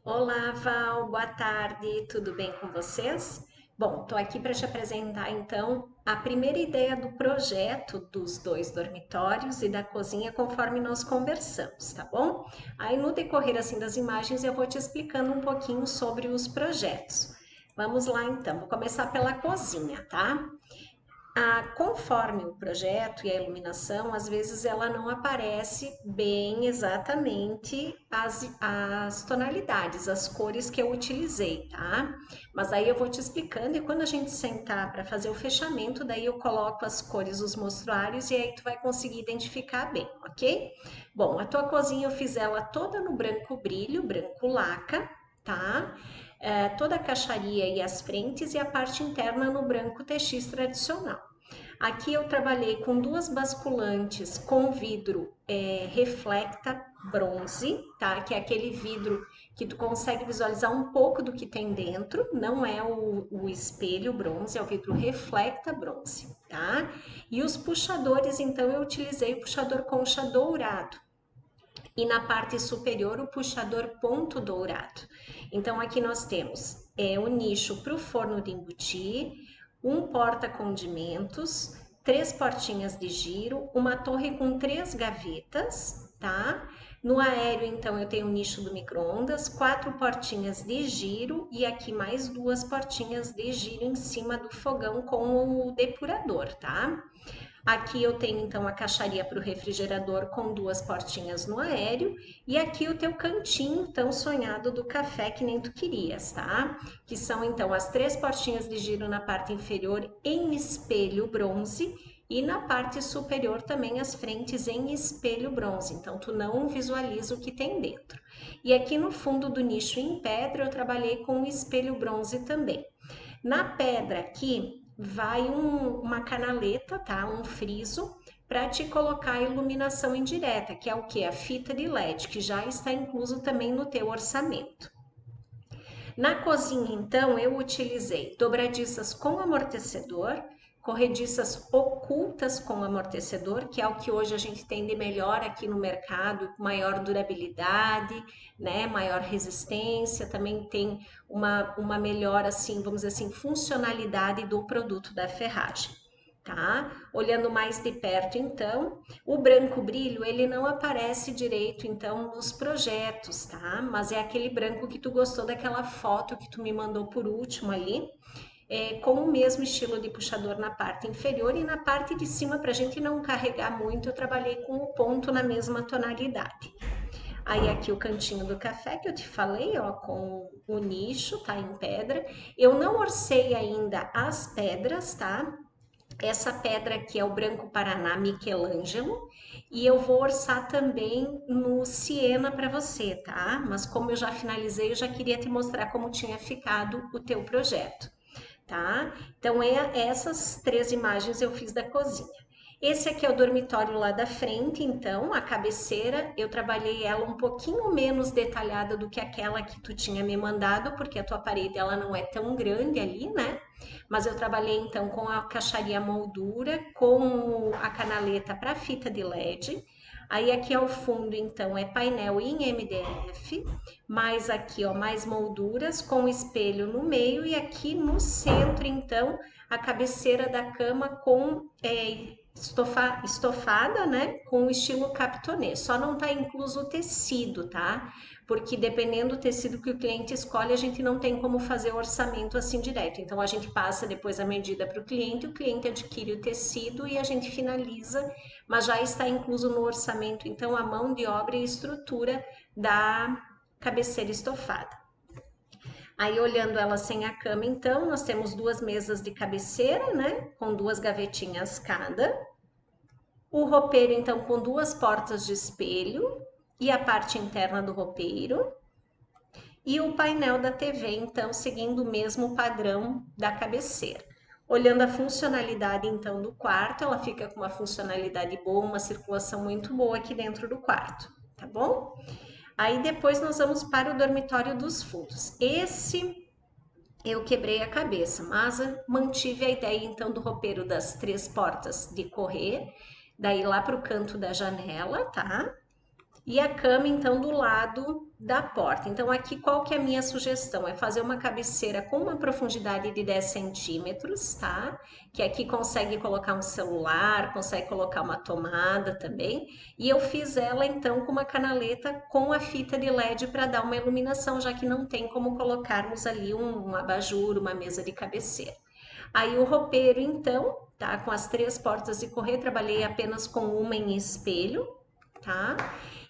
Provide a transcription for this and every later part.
Olá, Val, boa tarde, tudo bem com vocês? Bom, estou aqui para te apresentar então a primeira ideia do projeto dos dois dormitórios e da cozinha conforme nós conversamos, tá bom? Aí no decorrer assim das imagens eu vou te explicando um pouquinho sobre os projetos. Vamos lá então, vou começar pela cozinha, tá? Conforme o projeto e a iluminação, às vezes ela não aparece bem exatamente as tonalidades, as cores que eu utilizei, tá? Mas aí eu vou te explicando e quando a gente sentar para fazer o fechamento, daí eu coloco as cores, os mostruários e aí tu vai conseguir identificar bem, ok? Bom, a tua cozinha eu fiz ela toda no branco brilho, branco laca, tá? Toda a caixaria e as frentes e a parte interna no branco TX tradicional. Aqui eu trabalhei com duas basculantes com vidro reflecta bronze, tá? Que é aquele vidro que tu consegue visualizar um pouco do que tem dentro, não é o espelho bronze, é o vidro reflecta bronze, tá? E os puxadores, então eu utilizei o puxador concha dourado. E na parte superior o puxador ponto dourado. Então aqui nós temos o nicho para o forno de embutir, um porta-condimentos, três portinhas de giro, uma torre com três gavetas, tá? No aéreo, então, eu tenho o nicho do micro-ondas, quatro portinhas de giro e aqui mais duas portinhas de giro em cima do fogão com o depurador, tá? Aqui eu tenho então a caixaria para o refrigerador com duas portinhas no aéreo e aqui o teu cantinho tão sonhado do café que nem tu querias, tá? Que são então as três portinhas de giro na parte inferior em espelho bronze e na parte superior também as frentes em espelho bronze. Então tu não visualiza o que tem dentro. E aqui no fundo do nicho em pedra eu trabalhei com um espelho bronze também. Na pedra aqui vai uma canaleta, tá? Um friso para te colocar a iluminação indireta, que é o que? A fita de LED, que já está incluso também no teu orçamento. Na cozinha, então, eu utilizei dobradiças com amortecedor, corrediças ocultas com amortecedor, que é o que hoje a gente tem de melhor aqui no mercado, maior durabilidade, né, maior resistência, também tem uma melhor, assim, vamos dizer assim, funcionalidade do produto da ferragem. Tá? Olhando mais de perto, então, o branco brilho, ele não aparece direito, então, nos projetos, tá? Mas é aquele branco que tu gostou daquela foto que tu me mandou por último ali, com o mesmo estilo de puxador na parte inferior e na parte de cima, para a gente não carregar muito, eu trabalhei com o ponto na mesma tonalidade. Aí aqui o cantinho do café que eu te falei, ó, com o nicho, tá, em pedra. Eu não orcei ainda as pedras, tá? Essa pedra aqui é o Branco Paraná Michelangelo e eu vou orçar também no Siena para você, tá? Mas como eu já finalizei, eu já queria te mostrar como tinha ficado o teu projeto, tá? Então, essas três imagens eu fiz da cozinha. Esse aqui é o dormitório lá da frente, então, a cabeceira, eu trabalhei ela um pouquinho menos detalhada do que aquela que tu tinha me mandado, porque a tua parede ela não é tão grande ali, né? Mas eu trabalhei então com a caixaria moldura, com a canaleta para fita de LED. Aí aqui ao fundo então é painel em MDF, mais aqui ó, mais molduras com espelho no meio e aqui no centro então a cabeceira da cama com estofada, né, com o estilo captonê. Só não tá incluso o tecido, tá? Porque dependendo do tecido que o cliente escolhe, a gente não tem como fazer o orçamento assim direto. Então a gente passa depois a medida para o cliente adquire o tecido e a gente finaliza, mas já está incluso no orçamento, então a mão de obra e a estrutura da cabeceira estofada. Aí olhando ela sem a cama, então nós temos duas mesas de cabeceira, né, com duas gavetinhas cada. O roupeiro então com duas portas de espelho e a parte interna do roupeiro e o painel da TV, então, seguindo o mesmo padrão da cabeceira. Olhando a funcionalidade, então, do quarto, ela fica com uma funcionalidade boa, uma circulação muito boa aqui dentro do quarto, tá bom? Aí depois nós vamos para o dormitório dos fundos. Esse eu quebrei a cabeça, mas mantive a ideia, então, do roupeiro das três portas de correr, daí lá para o canto da janela, tá? E a cama, então, do lado da porta. Então, aqui qual que é a minha sugestão? É fazer uma cabeceira com uma profundidade de 10 centímetros, tá? Que aqui consegue colocar um celular, consegue colocar uma tomada também. E eu fiz ela então com uma canaleta com a fita de LED para dar uma iluminação, já que não tem como colocarmos ali um abajur, uma mesa de cabeceira. Aí o roupeiro, então, tá? Com as 3 portas de correr, trabalhei apenas com uma em espelho, tá?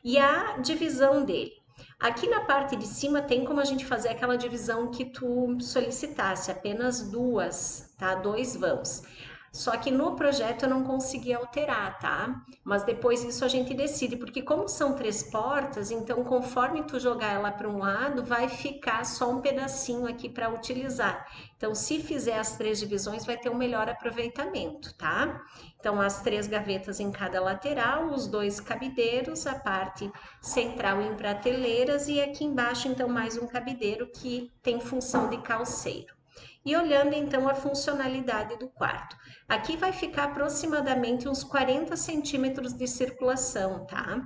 E a divisão dele. Aqui na parte de cima tem como a gente fazer aquela divisão que tu solicitasse, apenas duas, tá? 2 vãos. Só que no projeto eu não consegui alterar, tá? Mas depois isso a gente decide, porque como são 3 portas, então conforme tu jogar ela para um lado, vai ficar só um pedacinho aqui para utilizar. Então, se fizer as 3 divisões, vai ter um melhor aproveitamento, tá? Então, as 3 gavetas em cada lateral, os 2 cabideiros, a parte central em prateleiras e aqui embaixo, então, mais um cabideiro que tem função de calceiro. E olhando então a funcionalidade do quarto. Aqui vai ficar aproximadamente uns 40 centímetros de circulação, tá?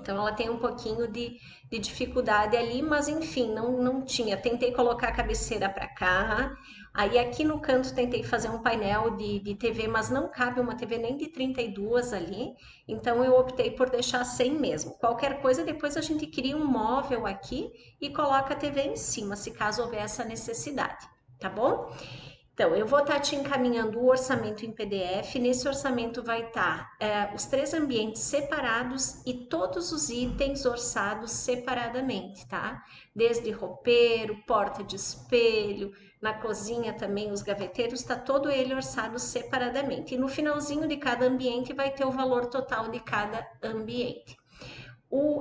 Então ela tem um pouquinho de dificuldade ali, mas enfim, não tinha. Tentei colocar a cabeceira para cá. Aí aqui no canto tentei fazer um painel de TV, mas não cabe uma TV nem de 32 ali. Então eu optei por deixar sem mesmo. Qualquer coisa, depois a gente cria um móvel aqui e coloca a TV em cima, se caso houver essa necessidade, tá bom? Então, eu vou estar te encaminhando o orçamento em PDF. Nesse orçamento vai estar os 3 ambientes separados e todos os itens orçados separadamente, tá? Desde roupeiro, porta de espelho, na cozinha também os gaveteiros, está todo ele orçado separadamente. E no finalzinho de cada ambiente vai ter o valor total de cada ambiente.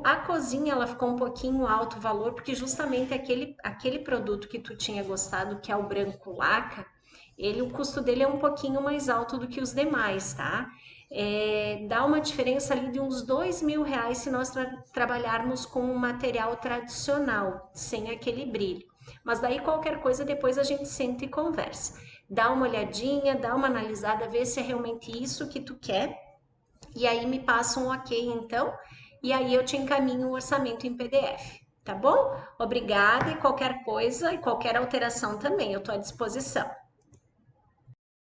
A cozinha ela ficou um pouquinho alto o valor, porque justamente aquele produto que tu tinha gostado, que é o branco laca, o custo dele é um pouquinho mais alto do que os demais, tá? Dá uma diferença ali de uns R$ 2.000 se nós trabalharmos com um material tradicional, sem aquele brilho. Mas daí qualquer coisa depois a gente senta e conversa. Dá uma olhadinha, dá uma analisada, vê se é realmente isso que tu quer e aí me passa um ok, então, e aí eu te encaminho o orçamento em PDF, tá bom? Obrigada e qualquer coisa e qualquer alteração também, eu estou à disposição.